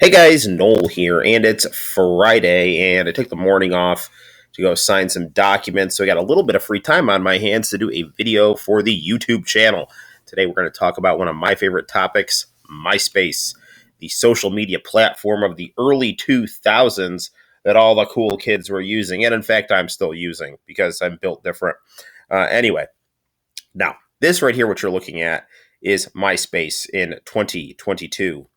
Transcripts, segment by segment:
Hey guys, Noel here, and it's Friday, and I took the morning off to go sign some documents, so I got a little bit of free time on my hands to do a video for the YouTube channel. Today we're going to talk about one of my favorite topics, MySpace, the social media platform of the early 2000s that all the cool kids were using, and in fact I'm still using because I'm built different. Anyway, now this right here, what you're looking at, is MySpace in 2022.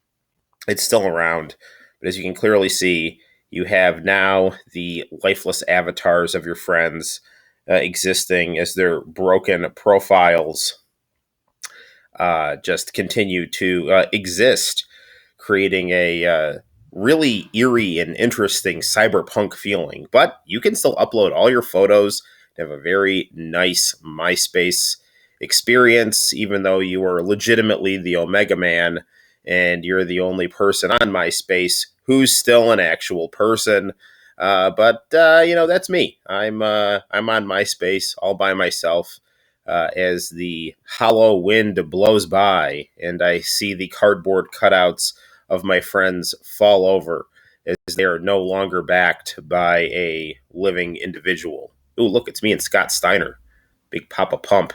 It's still around, but as you can clearly see, you have now the lifeless avatars of your friends existing as their broken profiles just continue to exist, creating a really eerie and interesting cyberpunk feeling. But you can still upload all your photos to have a very nice MySpace experience, even though you are legitimately the Omega Man and you're the only person on MySpace who's still an actual person. But that's me. I'm on MySpace all by myself. As the hollow wind blows by, and I see the cardboard cutouts of my friends fall over as they are no longer backed by a living individual. Ooh, look, it's me and Scott Steiner, Big Papa Pump.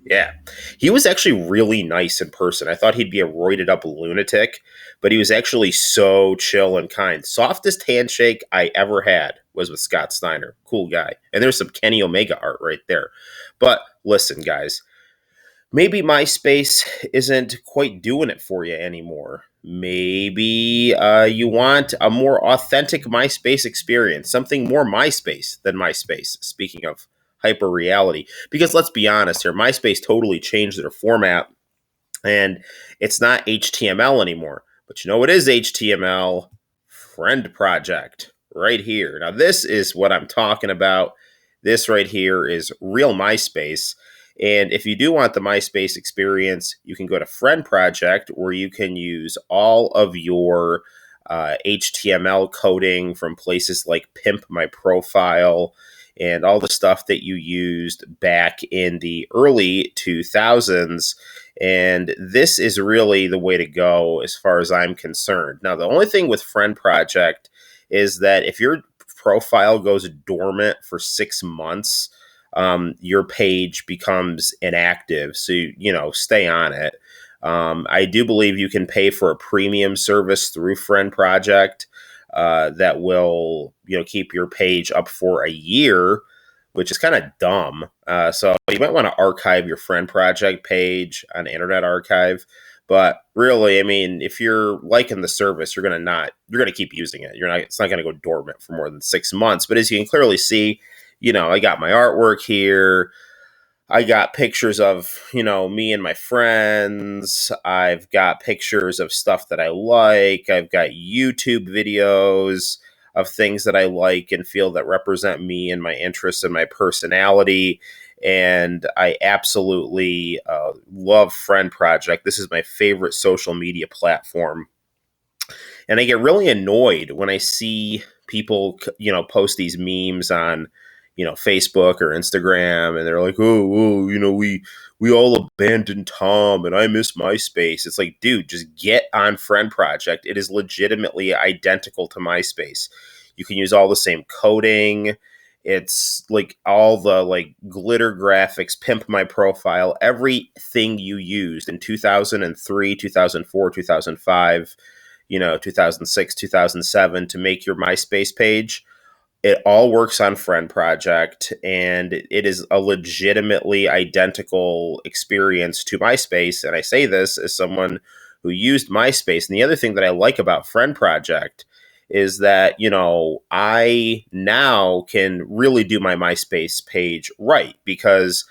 Yeah. He was actually really nice in person. I thought he'd be a roided up lunatic, but he was actually so chill and kind. Softest handshake I ever had was with Scott Steiner. Cool guy. And there's some Kenny Omega art right there. But listen, guys, maybe MySpace isn't quite doing it for you anymore. Maybe you want a more authentic MySpace experience, something more MySpace than MySpace. Speaking of hyper reality, because let's be honest here, MySpace totally changed their format, and it's not HTML anymore. But you know what is HTML? FriendProject, right here. Now this is what I'm talking about. This right here is real MySpace. And if you do want the MySpace experience, you can go to FriendProject, where you can use all of your HTML coding from places like Pimp My Profile and all the stuff that you used back in the early 2000s. And this is really the way to go as far as I'm concerned. Now, the only thing with FriendProject is that if your profile goes dormant for 6 months, your page becomes inactive. So, stay on it. I do believe you can pay for a premium service through FriendProject that will, keep your page up for a year, which is kind of dumb. So you might want to archive your FriendProject page on Internet Archive. But really, I mean, if you're liking the service, you're gonna keep using it. It's not gonna go dormant for more than 6 months. But as you can clearly see, I got my artwork here. I got pictures of, me and my friends. I've got pictures of stuff that I like. I've got YouTube videos of things that I like and feel that represent me and my interests and my personality. And I absolutely love FriendProject. This is my favorite social media platform. And I get really annoyed when I see people, post these memes on, Facebook or Instagram, and they're like, oh, we all abandoned Tom, and I miss MySpace. It's like, dude, just get on FriendProject. It is legitimately identical to MySpace. You can use all the same coding. It's like all the like glitter graphics, Pimp My Profile, everything you used in 2003, 2004, 2005, 2006, 2007 to make your MySpace page. It all works on FriendProject, and it is a legitimately identical experience to MySpace. And I say this as someone who used MySpace. And the other thing that I like about FriendProject is that, I now can really do my MySpace page right because,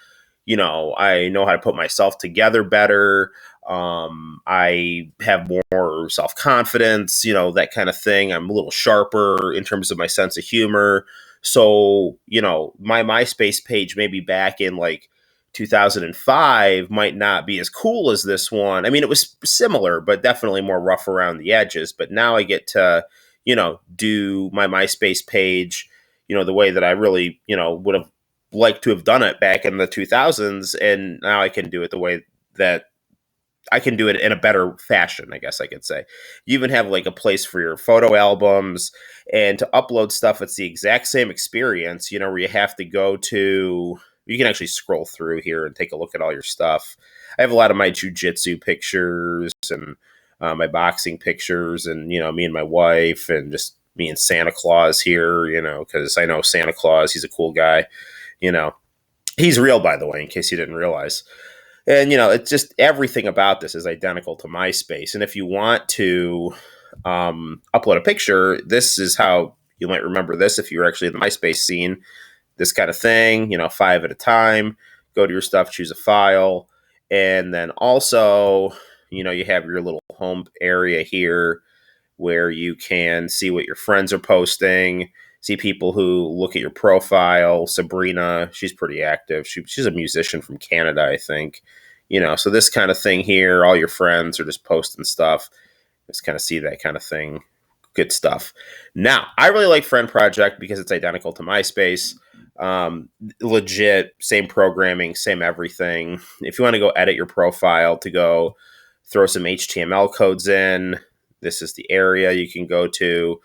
I know how to put myself together better. I have more self-confidence, that kind of thing. I'm a little sharper in terms of my sense of humor. So, my MySpace page maybe back in like 2005 might not be as cool as this one. I mean, it was similar, but definitely more rough around the edges. But now I get to, do my MySpace page, the way that I really, would have liked to have done it back in the 2000s. And now I can do it the way that I can do it in a better fashion, I guess I could say. You even have like a place for your photo albums, and to upload stuff, it's the exact same experience, where you have to go to, you can actually scroll through here and take a look at all your stuff. I have a lot of my jujitsu pictures and my boxing pictures, and, me and my wife, and just me and Santa Claus here, because I know Santa Claus, he's a cool guy, you know. He's real, by the way, in case you didn't realize. And, it's just everything about this is identical to MySpace. And if you want to upload a picture, this is how you might remember this if you're actually in the MySpace scene. This kind of thing, 5 at a time. Go to your stuff, choose a file. And then also, you have your little home area here where you can see what your friends are posting, see people who look at your profile. Sabrina, she's pretty active. She's a musician from Canada, I think. So this kind of thing here, all your friends are just posting stuff. Just kind of see that kind of thing. Good stuff. Now, I really like FriendProject because it's identical to MySpace. Legit, same programming, same everything. If you want to go edit your profile, to go throw some HTML codes in, this is the area you can go to,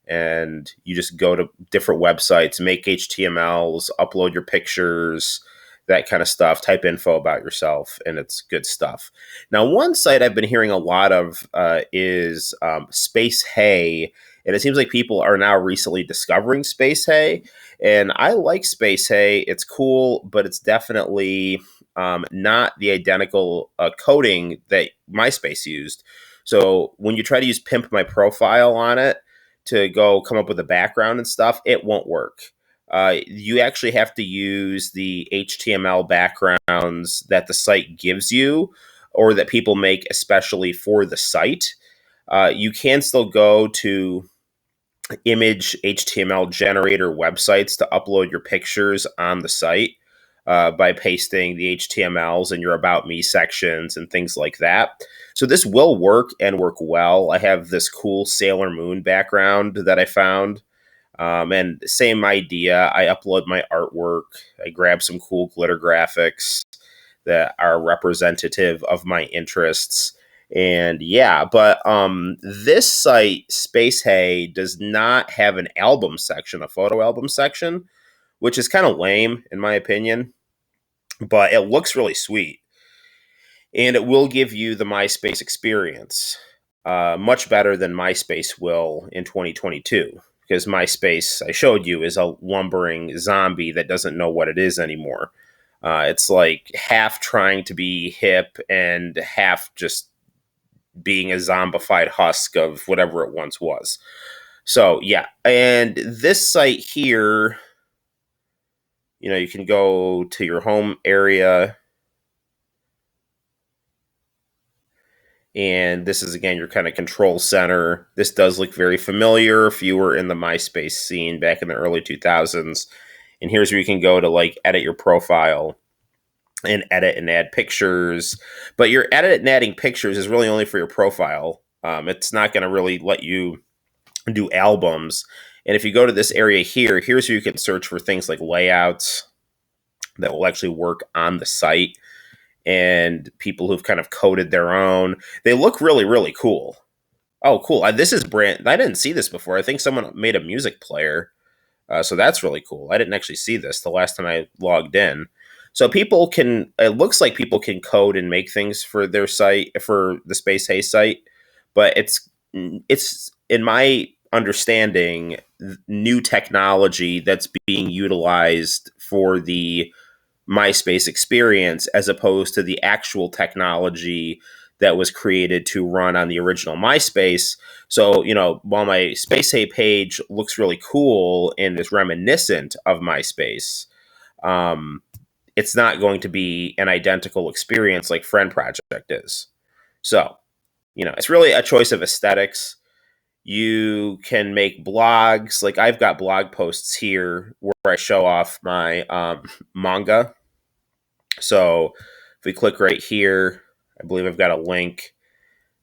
and you just go to different websites, make HTMLs, upload your pictures, that kind of stuff, type info about yourself, and it's good stuff. Now, one site I've been hearing a lot of is SpaceHey, and it seems like people are now recently discovering SpaceHey, and I like SpaceHey. It's cool, but it's definitely not the identical coding that MySpace used. So when you try to use Pimp My Profile on it to go come up with a background and stuff, it won't work. You actually have to use the HTML backgrounds that the site gives you, or that people make especially for the site. You can still go to image HTML generator websites to upload your pictures on the site by pasting the HTMLs in your About Me sections and things like that. So this will work and work well. I have this cool Sailor Moon background that I found. And same idea. I upload my artwork. I grab some cool glitter graphics that are representative of my interests. And yeah, but this site, SpaceHey, does not have an album section, a photo album section, which is kind of lame in my opinion, but it looks really sweet. And it will give you the MySpace experience, much better than MySpace will in 2022. Because MySpace, I showed you, is a lumbering zombie that doesn't know what it is anymore. It's like half trying to be hip and half just being a zombified husk of whatever it once was. So, yeah. And this site here, you can go to your home area. And this is, again, your kind of control center. This does look very familiar if you were in the MySpace scene back in the early 2000s. And here's where you can go to like edit your profile and edit and add pictures. But your edit and adding pictures is really only for your profile. It's not going to really let you do albums. And if you go to this area here, here's where you can search for things like layouts that will actually work on the site, and people who've kind of coded their own. They look really, really cool. Oh, cool. This is brand. I didn't see this before. I think someone made a music player. So that's really cool. I didn't actually see this the last time I logged in. So people can, it looks like people can code and make things for their site, for the SpaceHey site, but it's in my understanding, new technology that's being utilized for the MySpace experience, as opposed to the actual technology that was created to run on the original MySpace. So, while my SpaceHey page looks really cool and is reminiscent of MySpace, it's not going to be an identical experience like FriendProject is. So, it's really a choice of aesthetics. You can make blogs. Like I've got blog posts here where I show off my manga. So if we click right here, I believe I've got a link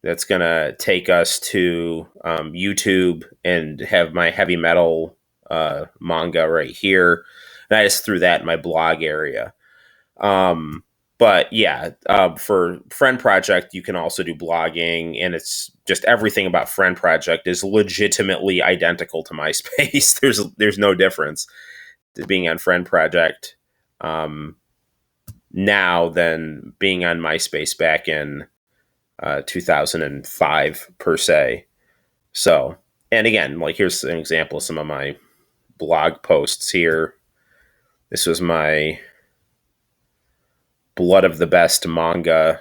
that's going to take us to YouTube, and have my heavy metal manga right here. And I just threw that in my blog area. But But yeah, for Friend Project, you can also do blogging, and it's just everything about Friend Project is legitimately identical to MySpace. There's no difference to being on Friend Project um, now than being on MySpace back in 2005 per se. So, and again, like here's an example of some of my blog posts here. This was my Blood of the Best manga.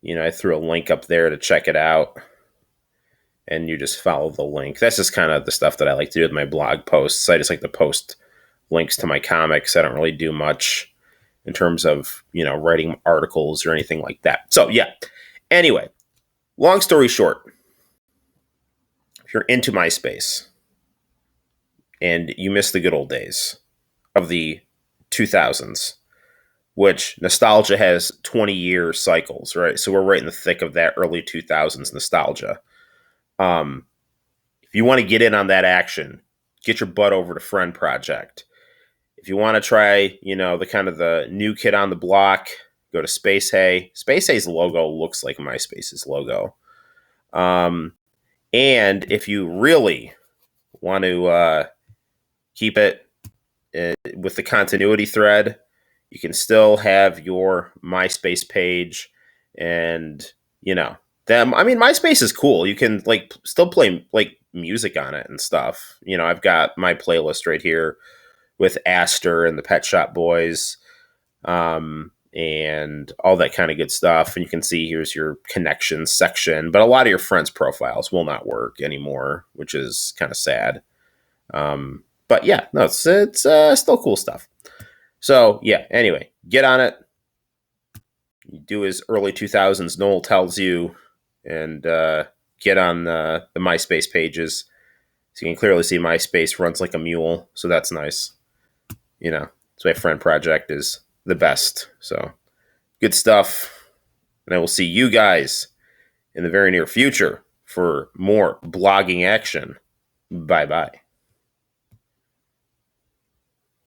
I threw a link up there to check it out, and you just follow the link. That's just kind of the stuff that I like to do with my blog posts. I just like to post links to my comics. I don't really do much in terms of, writing articles or anything like that. So, yeah. Anyway, long story short, if you're into MySpace and you miss the good old days of the 2000s, which nostalgia has 20-year cycles, right? So we're right in the thick of that early 2000s nostalgia. If you want to get in on that action, get your butt over to Friend Project. If you want to try, the kind of the new kid on the block, go to SpaceHey. SpaceHey's logo looks like MySpace's logo. And if you really want to keep it with the continuity thread, you can still have your MySpace page, and them. I mean, MySpace is cool. You can still play music on it and stuff. I've got my playlist right here with Aster and the Pet Shop Boys, and all that kind of good stuff. And you can see here's your connections section, but a lot of your friends' profiles will not work anymore, which is kind of sad. But yeah, no, it's still cool stuff. So yeah, anyway, get on it. You do as early 2000s Noel tells you, and get on the MySpace pages. So you can clearly see MySpace runs like a mule, so that's nice. That's why Friend Project is the best. So good stuff. And I will see you guys in the very near future for more blogging action. Bye-bye.